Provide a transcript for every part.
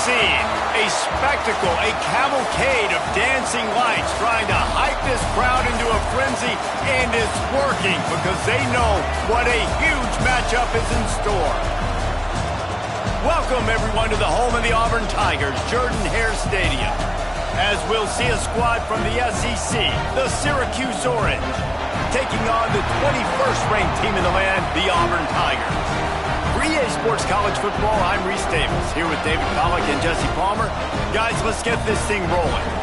scene. A spectacle, a cavalcade of dancing lights trying to hype this crowd into a frenzy, and it's working because they know what a huge matchup is in store. Welcome, everyone, to the home of the Auburn Tigers, Jordan-Hare Stadium, as we'll see a squad from the SEC, the Syracuse Orange, taking on the 21st ranked team in the land, the Auburn Tigers. For EA Sports College Football, I'm Reese Davis, here with David Pollack and Jesse Palmer. Guys, let's get this thing rolling.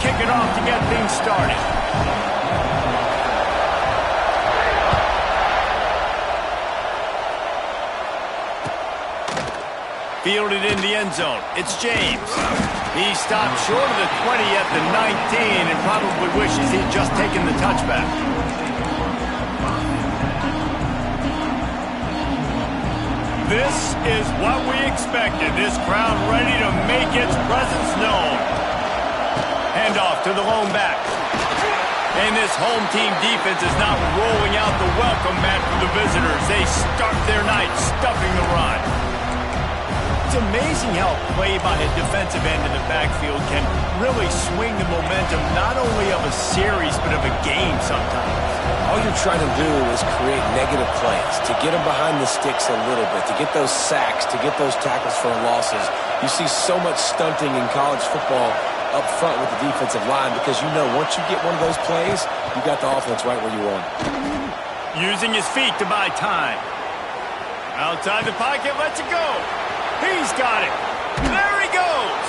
Kick it off to get things started. Fielded in the end zone. It's James. He stopped short of the 20 at the 19 and probably wishes he'd just taken the touchback. This is what we expected. This crowd ready to make its presence known. Handoff to the lone back. And this home team defense is not rolling out the welcome mat for the visitors. They start their night stuffing the run. It's amazing how play by a defensive end in the backfield can really swing the momentum not only of a series but of a game sometimes. All you're trying to do is create negative plays, to get them behind the sticks a little bit, to get those sacks, to get those tackles for losses. You see so much stunting in college football up front with the defensive line because you know once you get one of those plays, you got the offense right where you want. Using his feet to buy time. Outside the pocket, lets it go. He's got it. There he goes.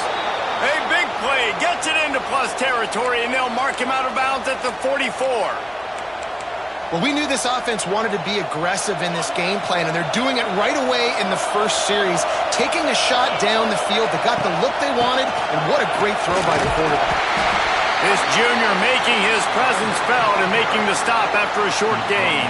A big play, gets it into plus territory, and they'll mark him out of bounds at the 44. Well, we knew this offense wanted to be aggressive in this game plan, and they're doing it right away in the first series, taking a shot down the field. They got the look they wanted, and what a great throw by the quarterback. This junior making his presence felt and making the stop after a short gain.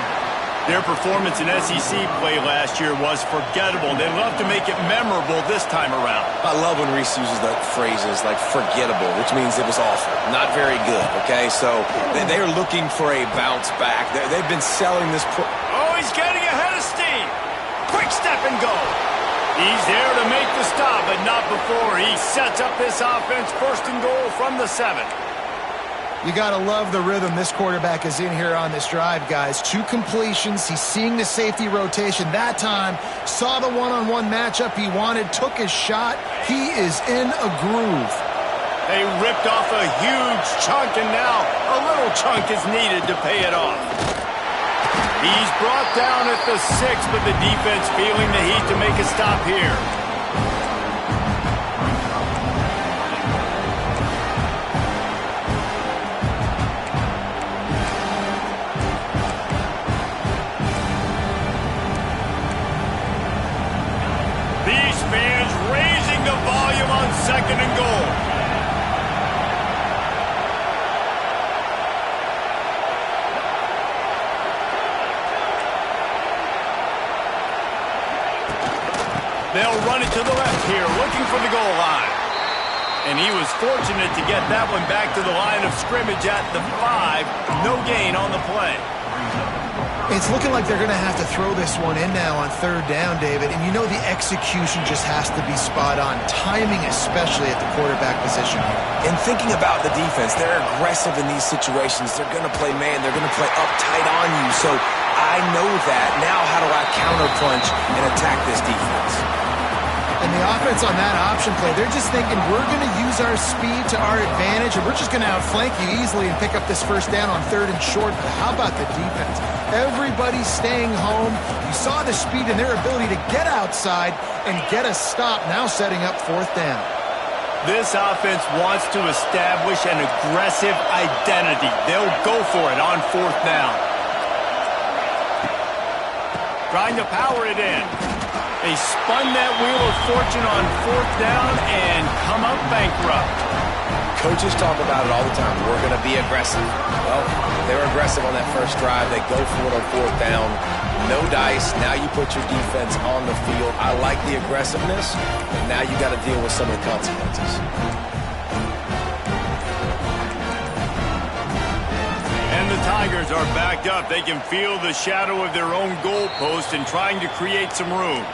Their performance in SEC play last year was forgettable. They'd love to make it memorable this time around. I love when Reese uses the phrases like forgettable, which means it was awful, not very good, okay? So they are looking for a bounce back. They've been selling this. Oh, he's getting ahead of steam. Quick step and go. He's there to make the stop, but not before he sets up this offense first and goal from the 7. You got to love the rhythm this quarterback is in here on this drive, guys. 2 completions. He's seeing the safety rotation that time. Saw the one-on-one matchup he wanted. Took his shot. He is in a groove. They ripped off a huge chunk, and now a little chunk is needed to pay it off. He's brought down at the 6, but the defense feeling the heat to make a stop here. Second and goal. They'll run it to the left here, looking for the goal line. And he was fortunate to get that one back to the line of scrimmage at the 5. No gain on the play. It's looking like they're going to have to throw this one in now on 3rd down, David. And you know the execution just has to be spot on. Timing especially at the quarterback position. And thinking about the defense, they're aggressive in these situations. They're going to play man. They're going to play uptight on you. So I know that. Now how do I counterpunch and attack this defense? And the offense on that option play, they're just thinking we're going to use our speed to our advantage, and we're just going to outflank you easily and pick up this first down on 3rd and short. But how about the defense? Everybody's staying home. You saw the speed and their ability to get outside and get a stop, now setting up 4th down. This offense wants to establish an aggressive identity. They'll go for it on 4th down. Trying to power it in. They spun that wheel of fortune on 4th down and come up bankrupt. Coaches talk about it all the time. We're going to be aggressive. Well, they're aggressive on that first drive. They go for it on fourth down. No dice. Now you put your defense on the field. I like the aggressiveness, but now you got to deal with some of the consequences. And the Tigers are backed up. They can feel the shadow of their own goalpost and trying to create some room.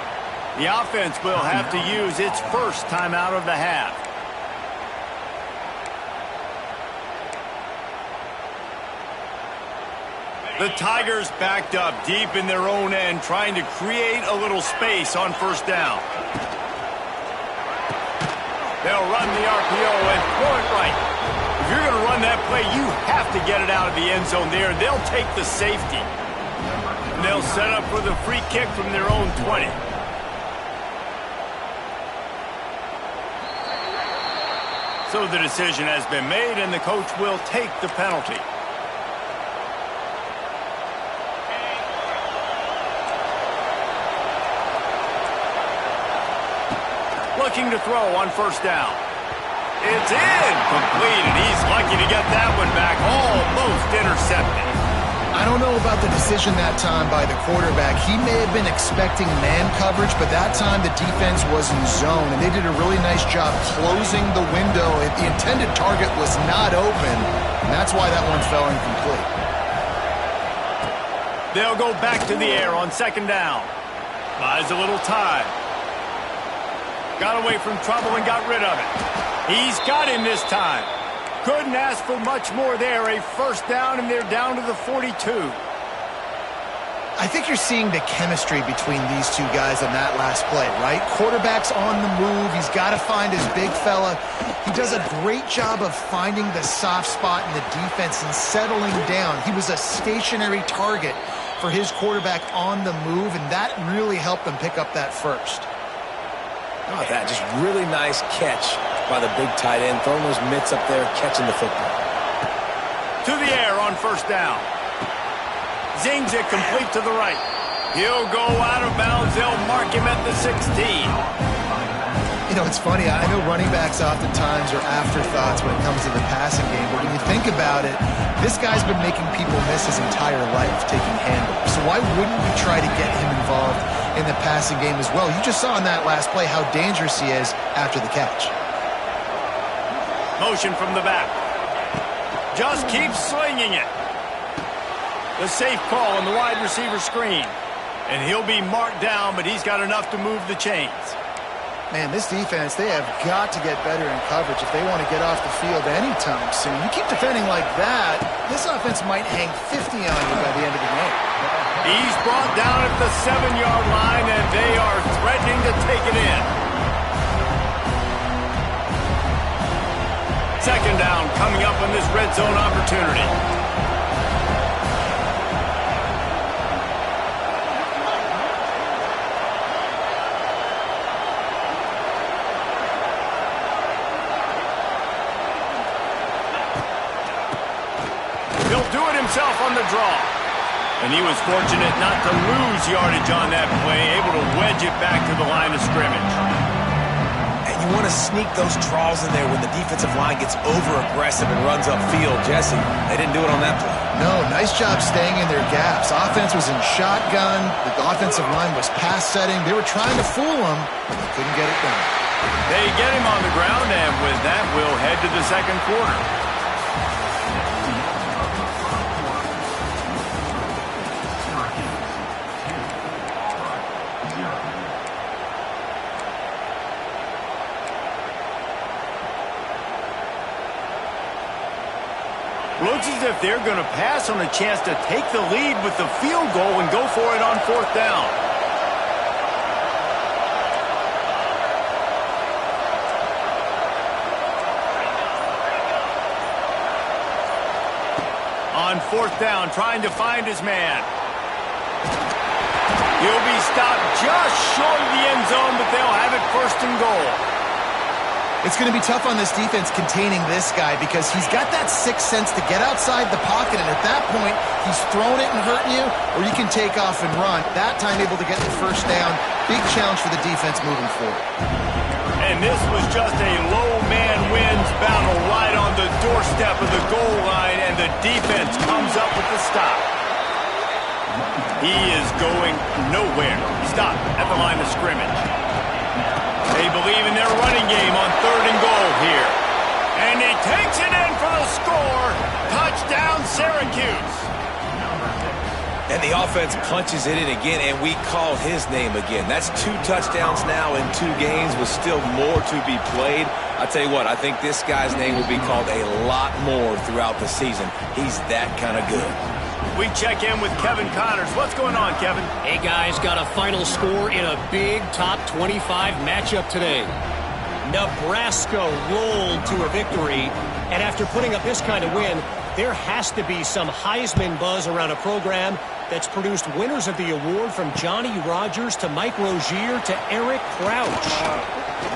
The offense will have to use its first timeout of the half. The Tigers backed up deep in their own end, trying to create a little space on first down. They'll run the RPO and throw it right. If you're going to run that play, you have to get it out of the end zone there. They'll take the safety. And they'll set up for the free kick from their own 20. So the decision has been made, and the coach will take the penalty. Looking to throw on first down. It's in. Complete, and he's lucky to get that one back. Almost intercepted. I don't know about the decision that time by the quarterback. He may have been expecting man coverage, but that time the defense was in zone, and they did a really nice job closing the window. The intended target was not open, and that's why that one fell incomplete. They'll go back to the air on second down. Buys a little time. Got away from trouble and got rid of it. He's got him this time. Couldn't ask for much more there. A first down, and they're down to the 42. I think you're seeing the chemistry between these two guys on that last play, right? Quarterback's on the move. He's got to find his big fella. He does a great job of finding the soft spot in the defense and settling down. He was a stationary target for his quarterback on the move, and that really helped them pick up that first. How about that? Just really nice catch by the big tight end, throwing those mitts up there, catching the football. To the air on first down. Zings it complete to the right. He'll go out of bounds. They'll mark him at the 16. You know, it's funny. I know running backs oftentimes are afterthoughts when it comes to the passing game, but when you think about it, this guy's been making people miss his entire life taking handoffs. So why wouldn't you try to get him involved in the passing game as well? You just saw in that last play how dangerous he is after the catch. Motion from the back. Just keep slinging it. The safe call on the wide receiver screen. And he'll be marked down, but he's got enough to move the chains. Man, this defense, they have got to get better in coverage if they want to get off the field anytime soon. You keep defending like that, this offense might hang 50 on you by the end of the game. He's brought down at the 7-yard line, and they are threatening to take it in. Second down coming up on this red zone opportunity. He'll do it himself on the draw. And he was fortunate not to lose yardage on that play, able to wedge it back to the line of scrimmage. And you want to sneak those draws in there when the defensive line gets over-aggressive and runs upfield. Jesse, they didn't do it on that play. No, nice job staying in their gaps. Offense was in shotgun. The offensive line was pass setting. They were trying to fool him, but they couldn't get it done. They get him on the ground, and with that, we'll head to the second quarter. Looks as if they're going to pass on a chance to take the lead with the field goal and go for it on fourth down. On fourth down, trying to find his man. He'll be stopped just short of the end zone, but they'll have it first and goal. It's going to be tough on this defense containing this guy because he's got that sixth sense to get outside the pocket, and at that point, he's throwing it and hurting you, or you can take off and run. That time able to get the first down. Big challenge for the defense moving forward. And this was just a low man wins battle right on the doorstep of the goal line, and the defense comes up with the stop. He is going nowhere. Stop at the line of scrimmage. They believe in their running game on 3rd and goal here. And he takes it in for the score. Touchdown, Syracuse. And the offense punches it in again, and we call his name again. That's 2 touchdowns now in 2 games with still more to be played. I tell you what, I think this guy's name will be called a lot more throughout the season. He's that kind of good. We check in with Kevin Connors. What's going on, Kevin? Hey, guys, got a final score in a big top 25 matchup today. Nebraska rolled to a victory, and after putting up this kind of win, there has to be some Heisman buzz around a program that's produced winners of the award from Johnny Rodgers to Mike Rozier to Eric Crouch.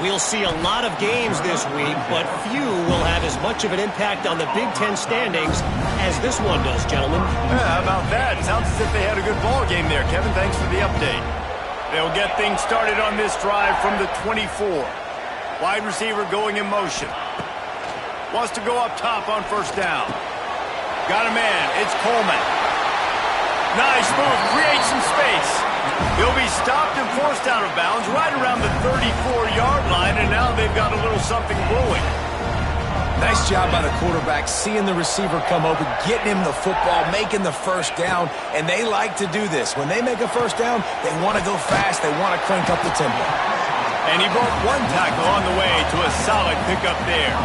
We'll see a lot of games this week, but few will have as much of an impact on the Big Ten standings as this one does, gentlemen. How about that? Sounds as if they had a good ball game there, Kevin. Thanks for the update. They'll get things started on this drive from the 24. Wide receiver going in motion. Wants to go up top on 1st down. Got a man. It's Coleman. Nice move. Creates some space. He'll be stopped and forced out of bounds right around the 34-yard line, and now they've got a little something brewing. Nice job by the quarterback, seeing the receiver come open, getting him the football, making the 1st down, and they like to do this. When they make a 1st down, they want to go fast. They want to crank up the tempo. And he broke 1 tackle on the way to a solid pickup there.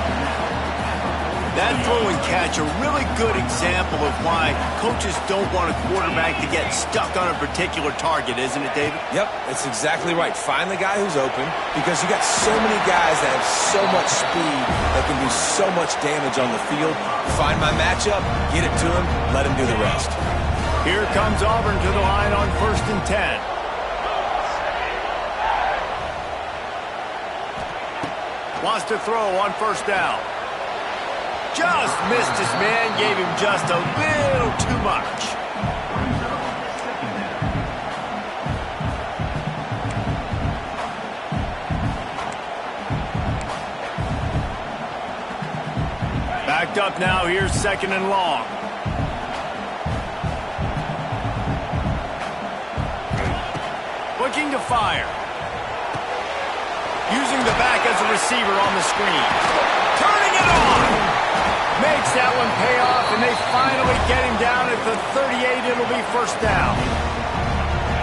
That throw and catch, a really good example of why coaches don't want a quarterback to get stuck on a particular target, isn't it, David? Yep, that's exactly right. Find the guy who's open, because you got so many guys that have so much speed that can do so much damage on the field. Find my matchup, get it to him, let him do the rest. Here comes Auburn to the line on 1st and 10. Wants to throw on 1st down. Just missed his man, gave him just a little too much. Backed up now, here's 2nd and long. Looking to fire. Using the back as a receiver on the screen. Turning it on! Makes that one pay off, and they finally get him down at the 38. It'll be 1st down.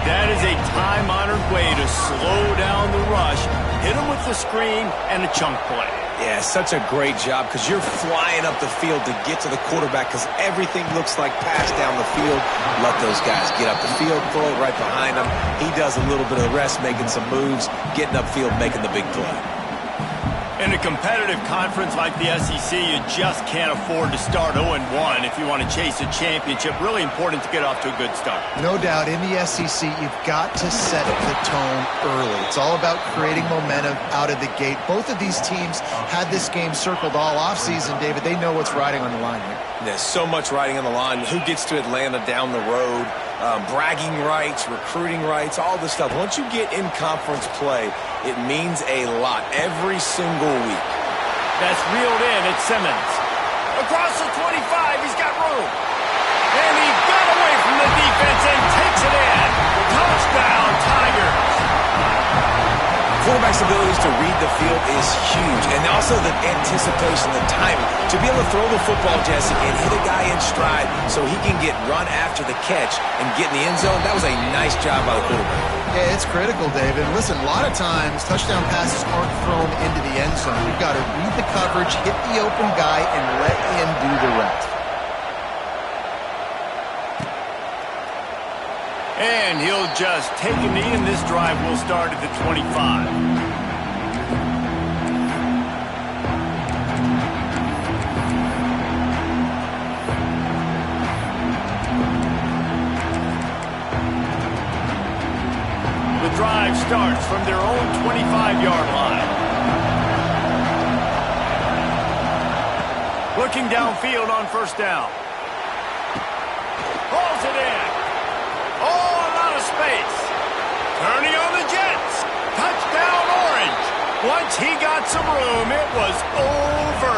That is a time-honored way to slow down the rush, hit him with the screen, and a chunk play. Yeah, such a great job, because you're flying up the field to get to the quarterback, because everything looks like pass down the field. Let those guys get up the field, throw it right behind him. He does a little bit of the rest, making some moves, getting upfield, making the big play. In a competitive conference like the SEC, you just can't afford to start 0-1 if you want to chase a championship. Really important to get off to a good start. No doubt, in the SEC, you've got to set the tone early. It's all about creating momentum out of the gate. Both of these teams had this game circled all offseason, David. They know what's riding on the line here. There's so much riding on the line. Who gets to Atlanta down the road? Bragging rights, recruiting rights, all this stuff. Once you get in conference play, it means a lot every single week. That's reeled in at Simmons. Across the 25, he's got room. And he got away from the defense and takes it in. Touchdown, Tigers. Quarterback's abilities to read the field is huge, and also the anticipation, the timing. To be able to throw the football, Jesse, and hit a guy in stride so he can get run after the catch and get in the end zone, that was a nice job by the quarterback. Yeah, it's critical, David. Listen, a lot of times touchdown passes aren't thrown into the end zone. You've got to read the coverage, hit the open guy, and let him do the rest. And he'll just take a knee, and this drive will start at the 25. The drive starts from their own 25-yard line. Looking downfield on 1st down. Pulls it in. Oh, a lot of space. Turning on the Jets. Touchdown, Orange. Once he got some room, it was over.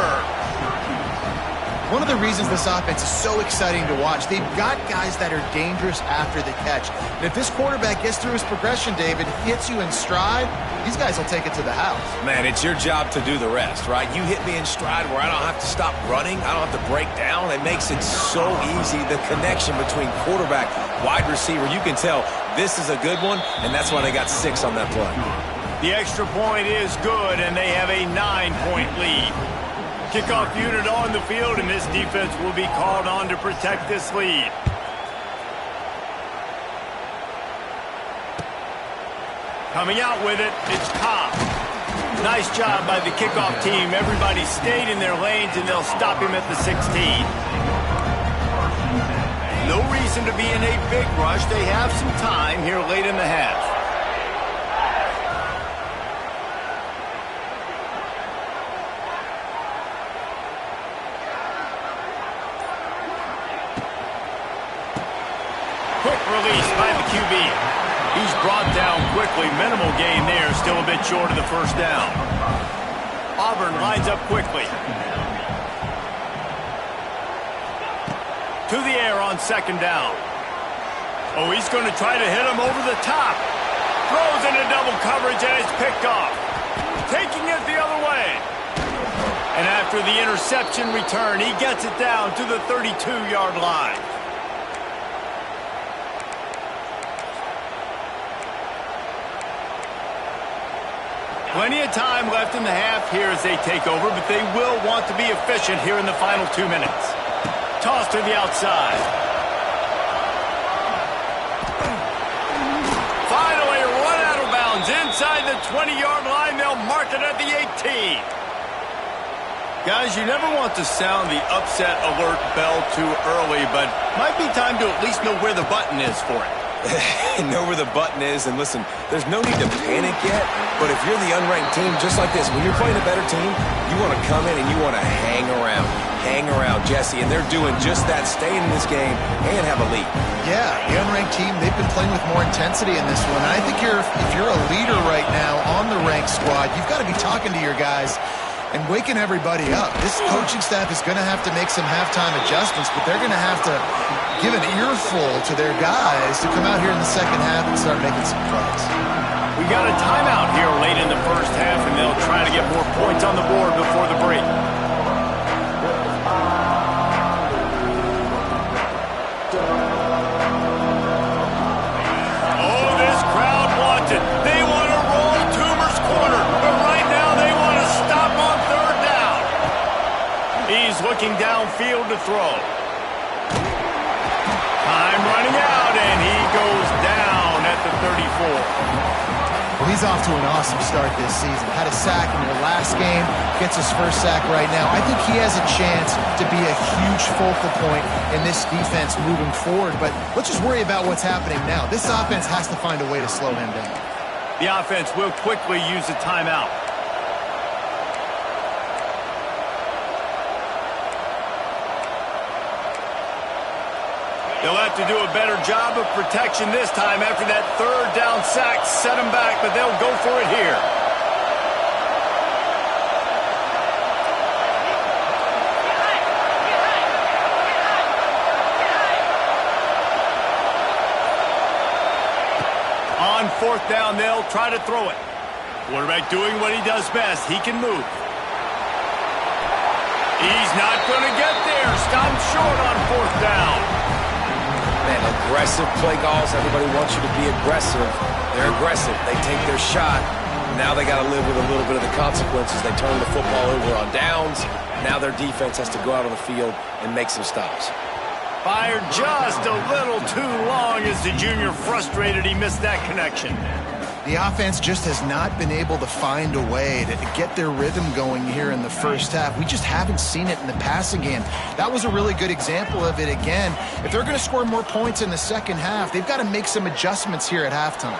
One of the reasons this offense is so exciting to watch, they've got guys that are dangerous after the catch. And if this quarterback gets through his progression, David, hits you in stride, these guys will take it to the house. Man, it's your job to do the rest, right? You hit me in stride where I don't have to stop running. I don't have to break down. It makes it so easy. The connection between quarterback, wide receiver, you can tell this is a good one, and that's why they got 6 on that play. The extra point is good, and they have a 9-point lead. Kickoff unit on the field, and this defense will be called on to protect this lead. Coming out with it, it's Cobb. Nice job by the kickoff team. Everybody stayed in their lanes, and they'll stop him at the 16. No reason to be in a big rush. They have some time here late in the half. Quick release by the QB. He's brought down quickly. Minimal gain there. Still a bit short of the first down. Auburn lines up quickly. To the air on second down. Oh, he's going to try to hit him over the top. Throws into double coverage, and it's picked off. Taking it the other way. And after the interception return, he gets it down to the 32-yard line. Plenty of time left in the half here as they take over, but they will want to be efficient here in the final 2 minutes. Toss to the outside. Finally run out of bounds inside the 20-yard line. They'll mark it at the 18. Guys, you never want to sound the upset alert bell too early, but might be time to at least know where the button is for it. Know where the button is, and listen, there's no need to panic yet, but if you're the unranked team, just like this, when you're playing a better team, you want to come in and you want to hang around, Jesse, and they're doing just that, staying in this game and have a lead. Yeah, the unranked team, they've been playing with more intensity in this one, and I think if you're a leader right now on the ranked squad, you've got to be talking to your guys and waking everybody up. This coaching staff is going to have to make some halftime adjustments, but they're going to have to give an earful to their guys to come out here in the second half and start making some plays. We got a timeout here late in the first half, and they'll try to get more points on the board before the break. Oh, this crowd wants it. They want to roll Toomer's corner, but right now they want to stop on third down. He's looking downfield to throw. Time running out, and he goes down at the 34. Well, he's off to an awesome start this season. Had a sack in their last game, gets his first sack right now. I think he has a chance to be a huge focal point in this defense moving forward, but let's just worry about what's happening now. This offense has to find a way to slow him down. The offense will quickly use a timeout. They'll have to do a better job of protection this time after that third down sack set them back, but they'll go for it here. On fourth down, they'll try to throw it. Quarterback doing what he does best. He can move. He's not going to get there. Stopped short on fourth down. Man, aggressive play calls. Everybody wants you to be aggressive. They're aggressive. They take their shot. Now they got to live with a little bit of the consequences. They turn the football over on downs. Now their defense has to go out on the field and make some stops. Fired just a little too long as the junior frustrated he missed that connection. The offense just has not been able to find a way to get their rhythm going here in the first half. We just haven't seen it in the passing game. That was a really good example of it again. If they're going to score more points in the second half, they've got to make some adjustments here at halftime.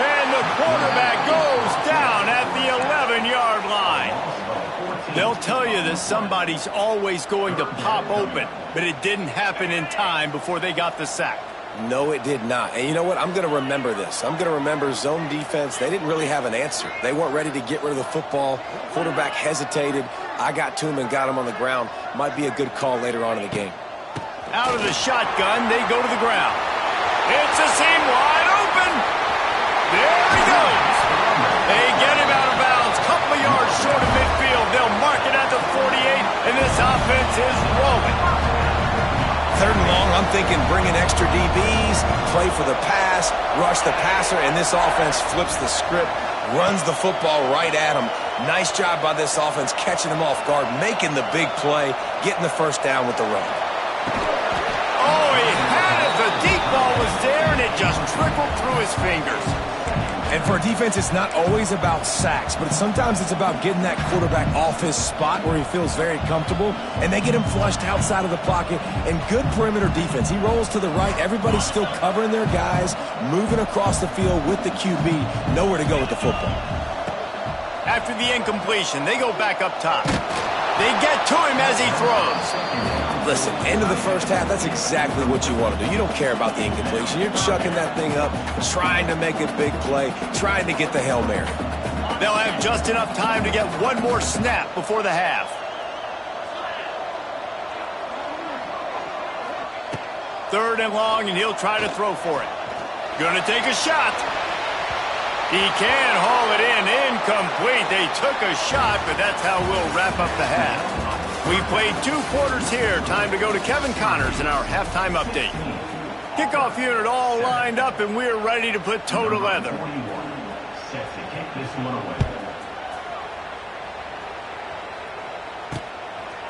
And the quarterback goes down at the 11-yard line. They'll tell you that somebody's always going to pop open, but it didn't happen in time before they got the sack. No, it did not. And you know what? I'm going to remember this. I'm going to remember zone defense. They didn't really have an answer. They weren't ready to get rid of the football. Quarterback hesitated. I got to him and got him on the ground. Might be a good call later on in the game. Out of the shotgun, they go to the ground. It's a seam wide open. There he goes. They get him out of bounds. Couple of yards short of midfield. They'll mark it at the 48, and this offense is rolling. 3rd and long, I'm thinking bring in extra DBs, play for the pass, rush the passer, and this offense flips the script, runs the football right at him. Nice job by this offense catching him off guard, making the big play, getting the first down with the run. Oh, he had it. The deep ball was there, and it just trickled through his fingers. And for a defense, it's not always about sacks, but sometimes it's about getting that quarterback off his spot where he feels very comfortable, and they get him flushed outside of the pocket, and good perimeter defense. He rolls to the right. Everybody's still covering their guys, moving across the field with the QB, nowhere to go with the football. After the incompletion, they go back up top. They get to him as he throws. Listen, end of the first half, that's exactly what you want to do. You don't care about the incompletion. You're chucking that thing up, trying to make a big play, trying to get the Hail Mary. They'll have just enough time to get one more snap before the half. 3rd and long, and he'll try to throw for it. Gonna take a shot. He can haul it in. Incomplete. They took a shot, but that's how we'll wrap up the half. We played 2 quarters here. Time to go to Kevin Connors in our halftime update. Kickoff unit all lined up, and we're ready to put toe to leather.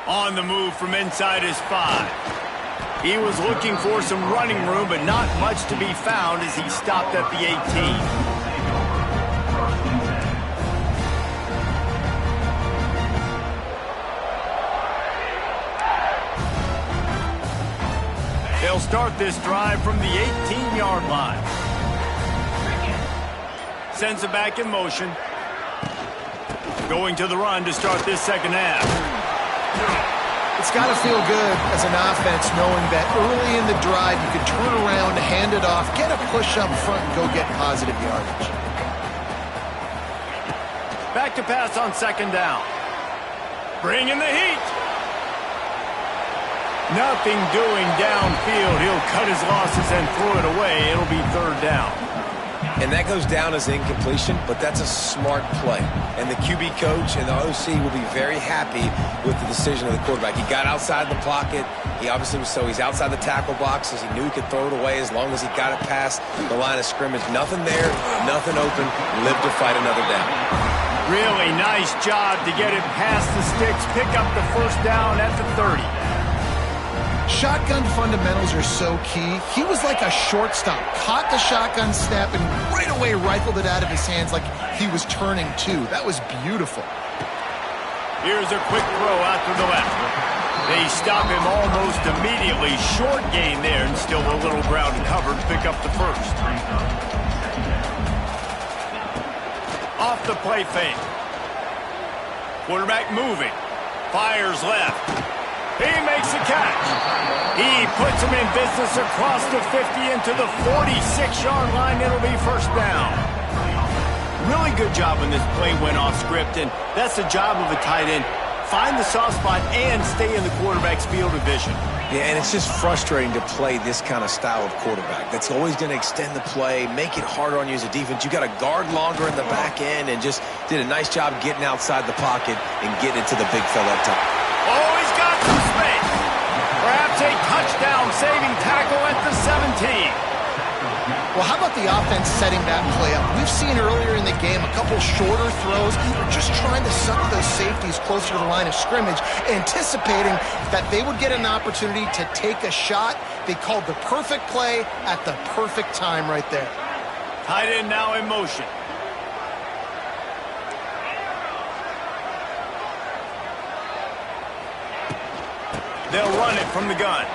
On the move from inside his 5. He was looking for some running room, but not much to be found as he stopped at the 18. They'll start this drive from the 18-yard line. Sends it back in motion. Going to the run to start this second half. It's got to feel good as an offense knowing that early in the drive you can turn around, hand it off, get a push up front, and go get positive yardage. Back to pass on 2nd down. Bring in the heat. Nothing doing downfield. He'll cut his losses and throw it away. It'll be 3rd down. And that goes down as incompletion, but that's a smart play. And the QB coach and the OC will be very happy with the decision of the quarterback. He got outside the pocket. He obviously was he's outside the tackle box as he knew he could throw it away as long as he got it past the line of scrimmage. Nothing there, nothing open. Live to fight another down. Really nice job to get it past the sticks, pick up the first down at the 30. Shotgun fundamentals are so key. He was like a shortstop, caught the shotgun snap and right away rifled it out of his hands like he was turning too. That was beautiful. Here's a quick throw out to the left. They stop him almost immediately. Short gain there and still a little ground covered. Pick up the first. Off the play fake. Quarterback moving. Fires left. He makes a catch. He puts him in business across the 50 into the 46-yard line. It'll be first down. Really good job when this play went off script, and that's the job of a tight end. Find the soft spot and stay in the quarterback's field of vision. Yeah, and it's just frustrating to play this kind of style of quarterback. That's always going to extend the play, make it harder on you as a defense. You got to guard longer in the back end, and just did a nice job getting outside the pocket and getting it to the big fella up top. Oh, he's got some space. Perhaps a touchdown-saving tackle at the 17. Well, how about the offense setting that play up? We've seen earlier in the game a couple shorter throws. They're just trying to suck those safeties closer to the line of scrimmage, anticipating that they would get an opportunity to take a shot. They called the perfect play at the perfect time right there. Tight end now in motion. They'll run it from the gun.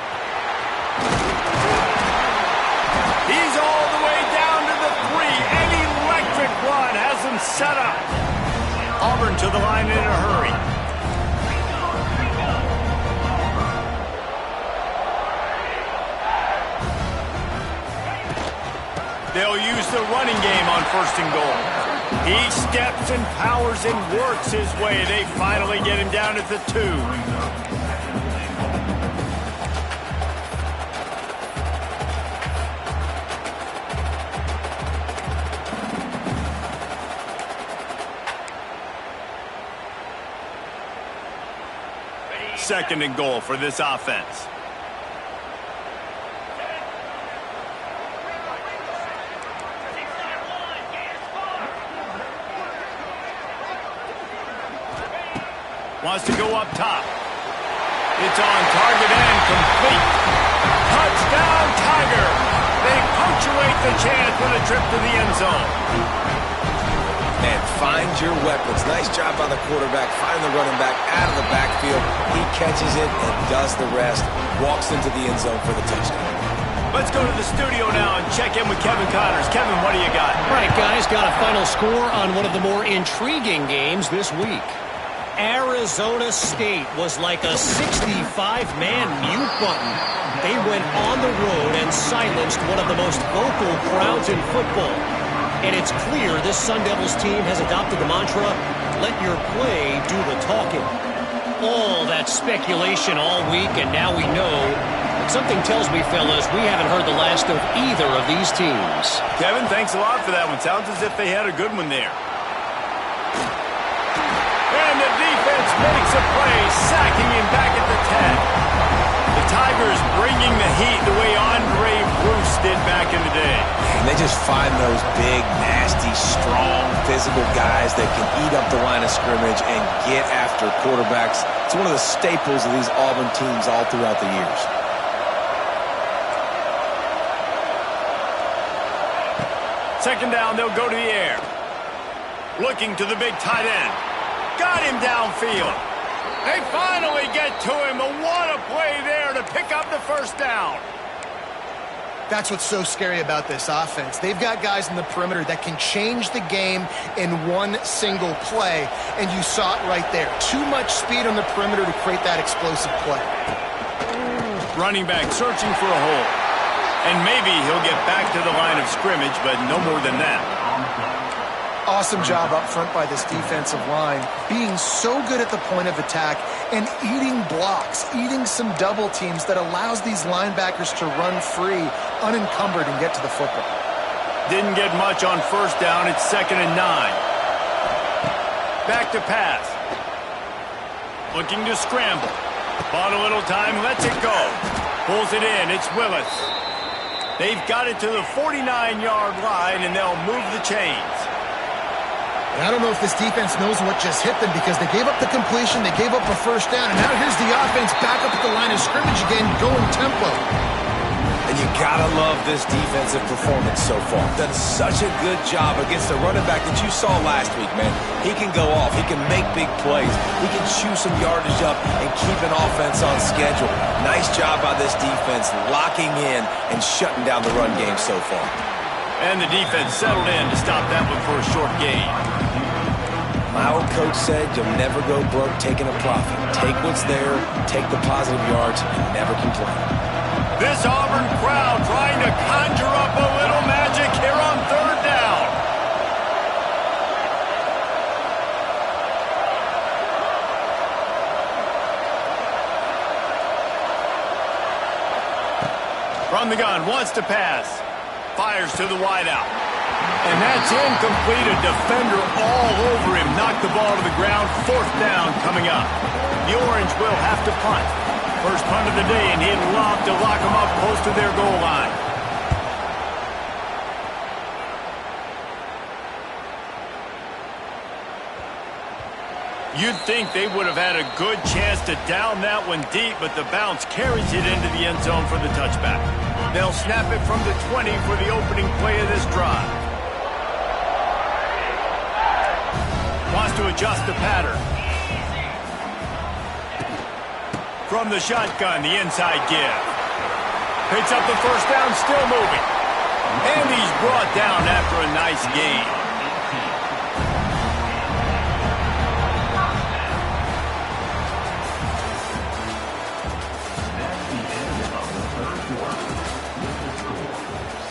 He's all the way down to the 3. An electric run has him set up. Auburn to the line in a hurry. They'll use the running game on 1st and goal. He steps and powers and works his way. They finally get him down at the 2. Second and goal for this offense. Wants to go up top. It's on target and complete. Touchdown, Tiger. They punctuate the chance with a trip to the end zone. And find your weapons. Nice job by the quarterback. Find the running back out of the backfield. He catches it and does the rest. Walks into the end zone for the touchdown. Let's go to the studio now and check in with Kevin Connors. Kevin, what do you got? All right, guys, got a final score on one of the more intriguing games this week. Arizona State was like a 65-man mute button. They went on the road and silenced one of the most vocal crowds in football. And it's clear this Sun Devils team has adopted the mantra, let your play do the talking. All that speculation all week, and now we know. Something tells me, fellas, we haven't heard the last of either of these teams. Kevin, thanks a lot for that one. Sounds as if they had a good one there. And the defense makes a play, sacking him back at the 10. The Tigers bringing the heat the way Andre Bruce did back in the day. And they just find those big, nasty, strong, physical guys that can eat up the line of scrimmage and get after quarterbacks. It's one of the staples of these Auburn teams all throughout the years. Second down, they'll go to the air. Looking to the big tight end. Got him downfield. They finally get to him, but what a play there to pick up the first down. That's what's so scary about this offense. They've got guys in the perimeter that can change the game in one single play, and you saw it right there. Too much speed on the perimeter to create that explosive play. Running back searching for a hole. And maybe he'll get back to the line of scrimmage, but no more than that. Awesome job up front by this defensive line, being so good at the point of attack and eating blocks, eating some double teams that allows these linebackers to run free, unencumbered, and get to the football. Didn't get much on first down. It's 2nd and 9. Back to pass. Looking to scramble. Bought a little time, lets it go. Pulls it in. It's Willis. They've got it to the 49-yard line, and they'll move the chains. And I don't know if this defense knows what just hit them because they gave up the completion, they gave up a first down, and now here's the offense back up at the line of scrimmage again, going tempo. And you gotta love this defensive performance so far. Done such a good job against the running back that you saw last week, man. He can go off, he can make big plays, he can chew some yardage up and keep an offense on schedule. Nice job by this defense locking in and shutting down the run game so far. And the defense settled in to stop that one for a short gain. My old coach said you'll never go broke taking a profit. Take what's there, take the positive yards, and never complain. This Auburn crowd trying to conjure up a little magic here on 3rd down. From the gun, wants to pass. Fires to the wideout. And that's incomplete. A defender all over him. Knocked the ball to the ground. 4th down coming up. The Orange will have to punt. First punt of the day, and he'd love to lock them up close to their goal line. You'd think they would have had a good chance to down that one deep, but the bounce carries it into the end zone for the touchback. They'll snap it from the 20 for the opening play of this drive. Wants to adjust the pattern. From the shotgun, the inside give. Picks up the first down, still moving. And he's brought down after a nice gain.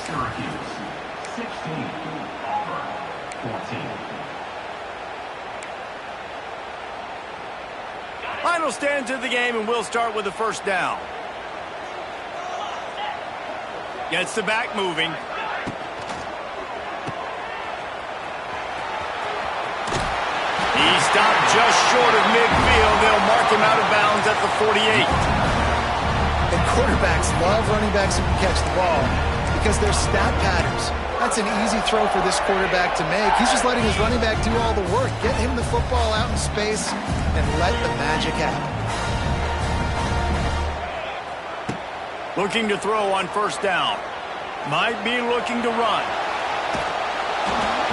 Syracuse, 6 Final stands of the game, and we'll start with the first down. Gets the back moving. He stopped just short of midfield. They'll mark him out of bounds at the 48. And quarterbacks love running backs who can catch the ball because they're stat patterns. That's an easy throw for this quarterback to make. He's just letting his running back do all the work. Get him the football out in space and let the magic happen. Looking to throw on first down. Might be looking to run.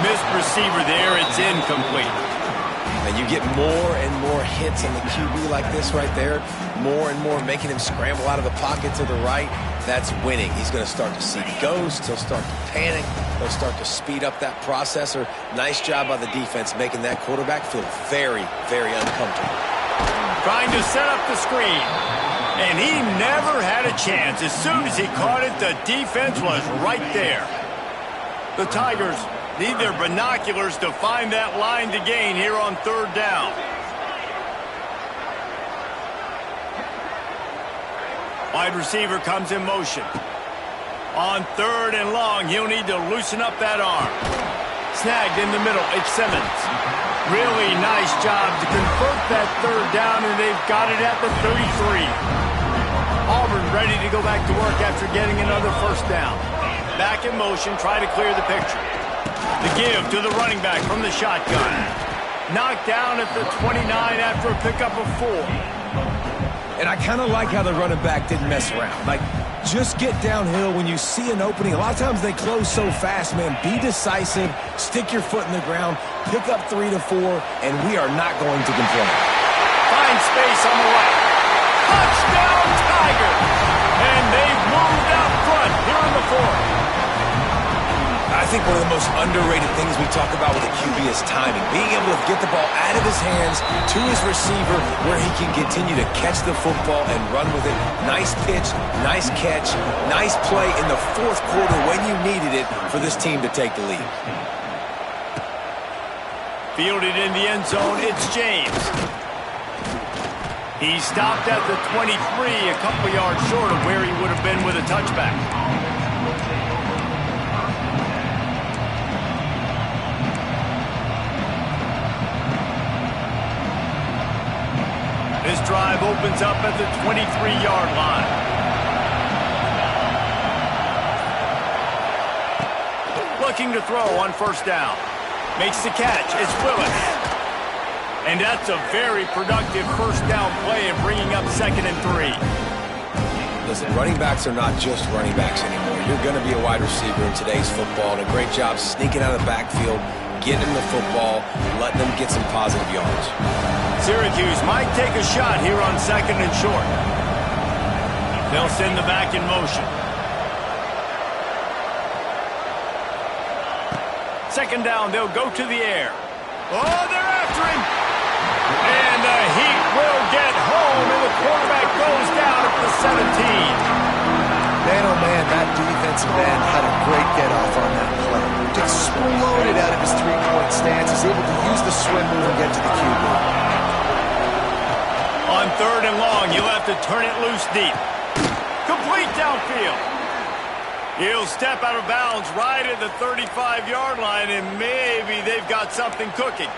Missed receiver there. It's incomplete. And you get more and more hits on the QB like this right there. More and more making him scramble out of the pocket to the right. That's winning. He's going to start to see ghosts. He'll start to panic. He'll start to speed up that processor. Nice job by the defense making that quarterback feel very, very uncomfortable. Trying to set up the screen. And he never had a chance. As soon as he caught it, the defense was right there. The Tigers need their binoculars to find that line to gain here on third down. Wide receiver comes in motion. On third and long, he'll need to loosen up that arm. Snagged in the middle, it's Simmons. Really nice job to convert that third down, and they've got it at the 33. Auburn ready to go back to work after getting another first down. Back in motion, try to clear the picture. The give to the running back from the shotgun. Knocked down at the 29 after a pickup of 4. And I kind of like how the running back didn't mess around. Like, just get downhill when you see an opening. A lot of times they close so fast, man. Be decisive, stick your foot in the ground, pick up 3 to 4, and we are not going to complain. Find space on the right. Touchdown, Tigers! And they've moved out front here in the fourth. I think one of the most underrated things we talk about with a QB is timing. Being able to get the ball out of his hands to his receiver where he can continue to catch the football and run with it. Nice pitch, nice catch, nice play in the fourth quarter when you needed it for this team to take the lead. Fielded in the end zone, it's James. He stopped at the 23, a couple yards short of where he would have been with a touchback. This drive opens up at the 23-yard line. Looking to throw on first down. Makes the catch. It's Willis. And that's a very productive first down play and bringing up 2nd and 3. Listen, running backs are not just running backs anymore. You're going to be a wide receiver in today's football, and a great job sneaking out of the backfield, getting them the football, letting them get some positive yards. Syracuse might take a shot here on 2nd and short. They'll send the back in motion. 2nd down, they'll go to the air. Oh, they're after him. And the Heat will get home, and the quarterback goes down at the 17. Man, oh man, that defensive end had a great get-off on that play. Exploded out of his three-point stance. He's able to use the swim move and get to the QB. On third and long, you'll have to turn it loose deep. Complete downfield. He'll step out of bounds right at the 35-yard line, and maybe they've got something cooking.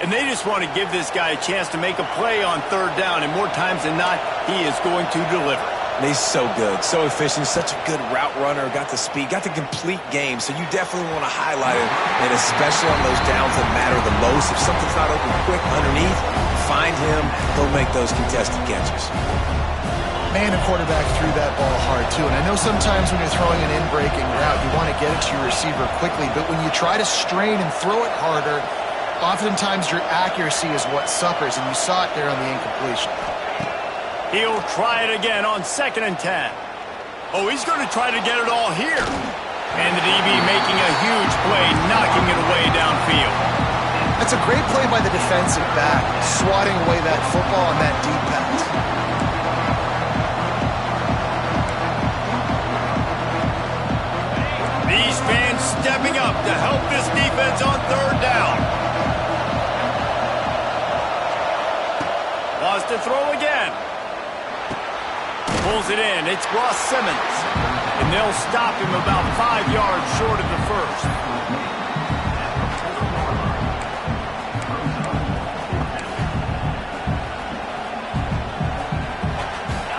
And they just want to give this guy a chance to make a play on third down, and more times than not, he is going to deliver. And he's so good, so efficient, such a good route runner, got the speed, got the complete game, so you definitely want to highlight him, and especially on those downs that matter the most. If something's not open quick underneath, find him, he'll make those contested catches. Man, a quarterback threw that ball hard, too. And I know sometimes when you're throwing an in-breaking route, you want to get it to your receiver quickly. But when you try to strain and throw it harder, oftentimes your accuracy is what suffers. And you saw it there on the incompletion. He'll try it again on 2nd and 10. Oh, he's going to try to get it all here. And the DB making a huge play, knocking it away downfield. That's a great play by the defensive back, swatting away that football on that deep pass. These fans stepping up to help this defense on third down. to throw again. Pulls it in. It's Ross Simmons. And they'll stop him about 5 yards short of the first.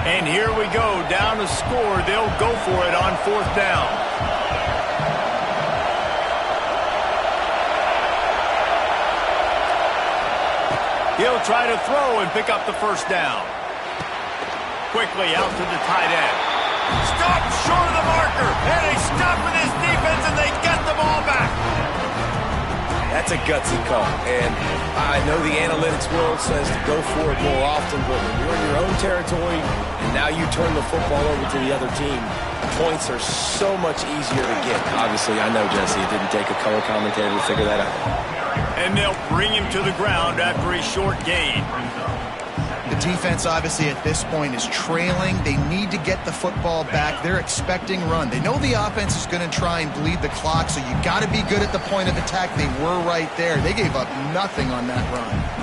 And here we go, down to score. They'll go for it on 4th down. He'll try to throw and pick up the first down. Quickly out to the tight end. Stopped short of the marker, and they stop with his defense, and they get the ball back. That's a gutsy call, and I know the analytics world says to go for it more often, but when you're in your own territory and now you turn the football over to the other team, points are so much easier to get. Obviously, I know, Jesse, it didn't take a color commentator to figure that out. And they'll bring him to the ground after a short gain. The defense, obviously, at this point is trailing. They need to get the football back. They're expecting run. They know the offense is going to try and bleed the clock, so you got to be good at the point of attack. They were right there. They gave up nothing on that run.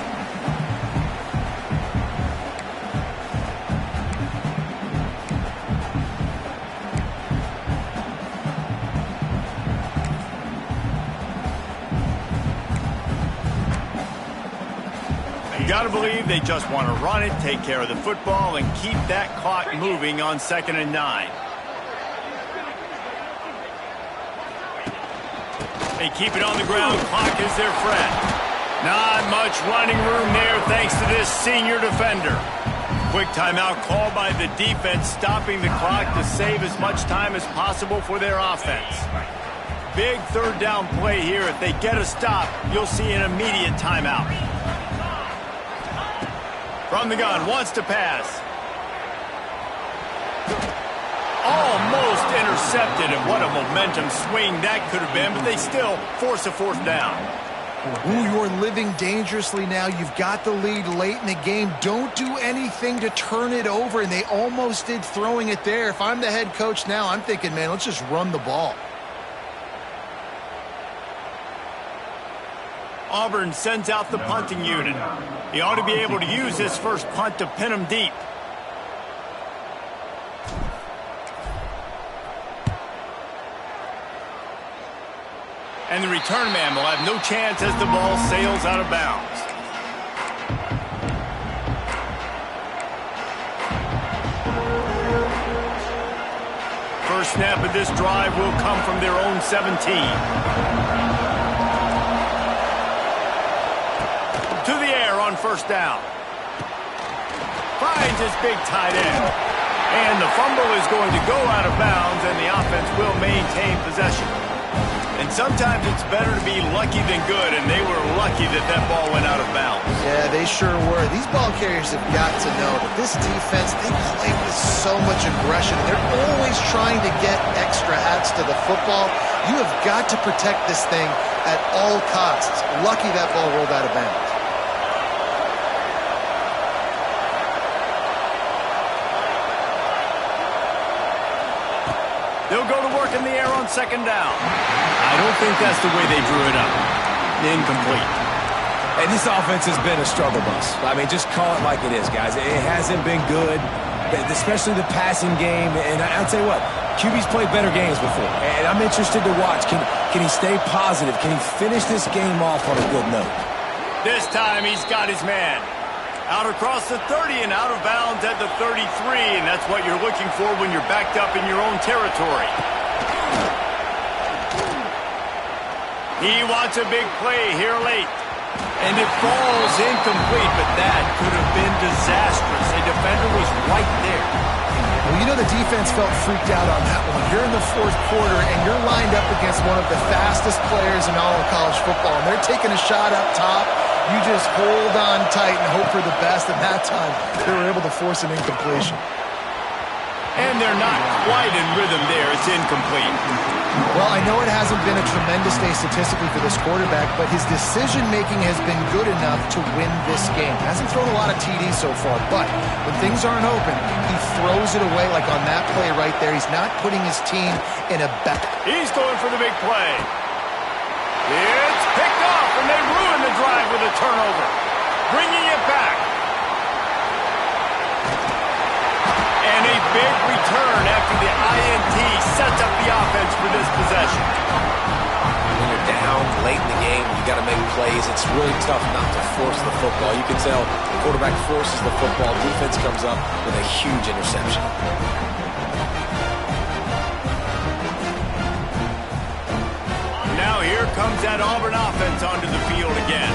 You got to believe they just want to run it, take care of the football, and keep that clock moving on 2nd and 9. They keep it on the ground. Clock is their friend. Not much running room there thanks to this senior defender. Quick timeout called by the defense, stopping the clock to save as much time as possible for their offense. Big 3rd down play here. If they get a stop, you'll see an immediate timeout. From the gun, wants to pass. Almost intercepted, and what a momentum swing that could have been, but they still force a 4th down. Ooh, you're living dangerously now. You've got the lead late in the game. Don't do anything to turn it over, and they almost did throwing it there. If I'm the head coach now, I'm thinking, man, let's just run the ball. Auburn sends out the punting unit. He ought to be able to use this first punt to pin him deep. And the return man will have no chance as the ball sails out of bounds. First snap of this drive will come from their own 17. To the air on 1st down. Finds his big tight end. And the fumble is going to go out of bounds, and the offense will maintain possession. And sometimes it's better to be lucky than good, and they were lucky that that ball went out of bounds. Yeah, they sure were. These ball carriers have got to know that this defense, they play with so much aggression. They're always trying to get extra hats to the football. You have got to protect this thing at all costs. Lucky that ball rolled out of bounds. They'll go to work in the air on 2nd down. I don't think that's the way they drew it up. Incomplete. And this offense has been a struggle bus. I mean, just call it like it is, guys. It hasn't been good, especially the passing game. And I'll tell you what, QB's played better games before. And I'm interested to watch. Can he stay positive? Can he finish this game off on a good note? This time he's got his man. Out across the 30 and out of bounds at the 33, and that's what you're looking for when you're backed up in your own territory. He wants a big play here late. And it falls incomplete, but that could have been disastrous. A defender was right there. Well, you know the defense felt freaked out on that one. You're in the 4th quarter, and you're lined up against one of the fastest players in all of college football, and they're taking a shot up top. You just hold on tight and hope for the best, and that time they were able to force an incompletion. And they're not quite in rhythm there. It's incomplete. Well, I know it hasn't been a tremendous day statistically for this quarterback, but his decision-making has been good enough to win this game. Hasn't thrown a lot of TDs so far, but when things aren't open, he throws it away like on that play right there. He's not putting his team in a bet. He's going for the big play. It's picked off, and they ruin the drive with a turnover. Bringing it back. late in the game, you got to make plays. It's really tough not to force the football. You can tell the quarterback forces the football. Defense comes up with a huge interception. Now here comes that Auburn offense onto the field again.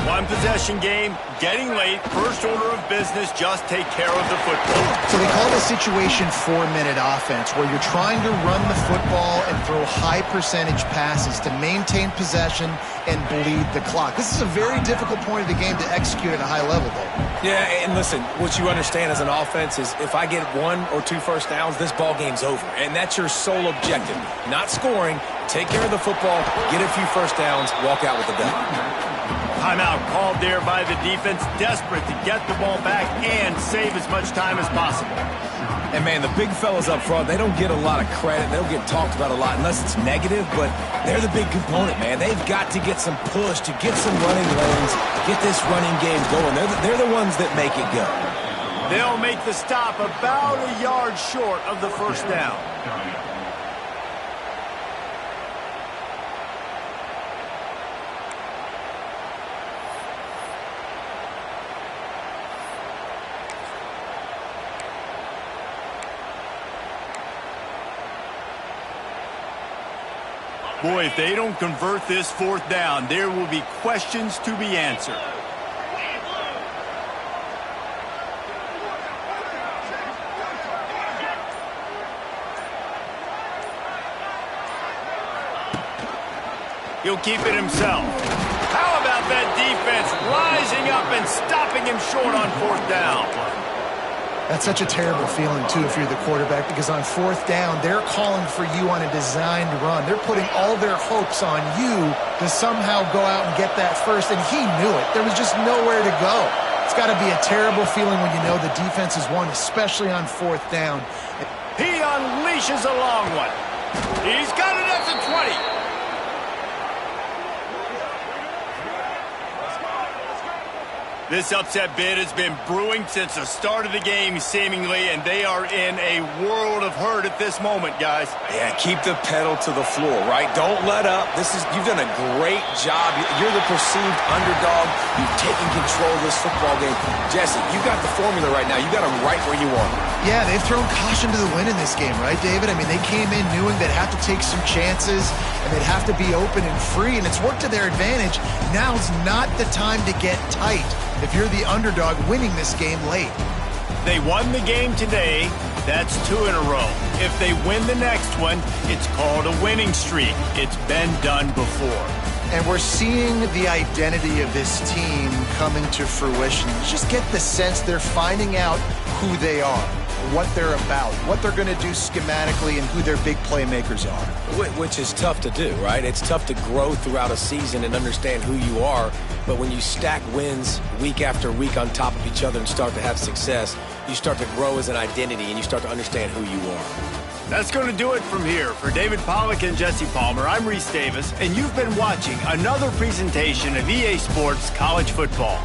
One possession game, getting late, first order of business, just take care of the football. So they call this situation 4-minute offense, where you're trying to run the football and throw high percentage passes to maintain possession and bleed the clock. This is a very difficult point of the game to execute at a high level, though. Yeah, and listen, what you understand as an offense is if I get 1 or 2 first downs, this ball game's over. And that's your sole objective. Not scoring, take care of the football, get a few first downs, walk out with the dub. Timeout called there by the defense, desperate to get the ball back and save as much time as possible. And, man, the big fellas up front, they don't get a lot of credit. They don't get talked about a lot unless it's negative, but they're the big component, man. They've got to get some push, to get some running lanes, get this running game going. They're the ones that make it go. They'll make the stop about a yard short of the first down. Boy, if they don't convert this fourth down, there will be questions to be answered. He'll keep it himself. How about that defense rising up and stopping him short on fourth down? That's such a terrible feeling, too, if you're the quarterback, because on fourth down, they're calling for you on a designed run. They're putting all their hopes on you to somehow go out and get that first, and he knew it. There was just nowhere to go. It's got to be a terrible feeling when you know the defense has won, especially on fourth down. He unleashes a long one. He's got it at the 20. This upset bid has been brewing since the start of the game, seemingly, and they are in a world of hurt at this moment, guys. Yeah, keep the pedal to the floor, right? Don't let up. You've done a great job. You're the perceived underdog. You've taken control of this football game. Jesse, you got the formula right now. You got them right where you want them. Yeah, they've thrown caution to the wind in this game, right, David? I mean, they came in knowing they'd have to take some chances, and they'd have to be open and free, and it's worked to their advantage. Now's not the time to get tight if you're the underdog winning this game late. They won the game today. That's 2 in a row. If they win the next one, it's called a winning streak. It's been done before. And we're seeing the identity of this team coming to fruition. You just get the sense they're finding out who they are, what they're about, what they're going to do schematically, and who their big playmakers are. Which is tough to do, right? It's tough to grow throughout a season and understand who you are. But when you stack wins week after week on top of each other and start to have success, you start to grow as an identity and you start to understand who you are. That's going to do it from here. For David Pollack and Jesse Palmer, I'm Reese Davis, and you've been watching another presentation of EA Sports College Football.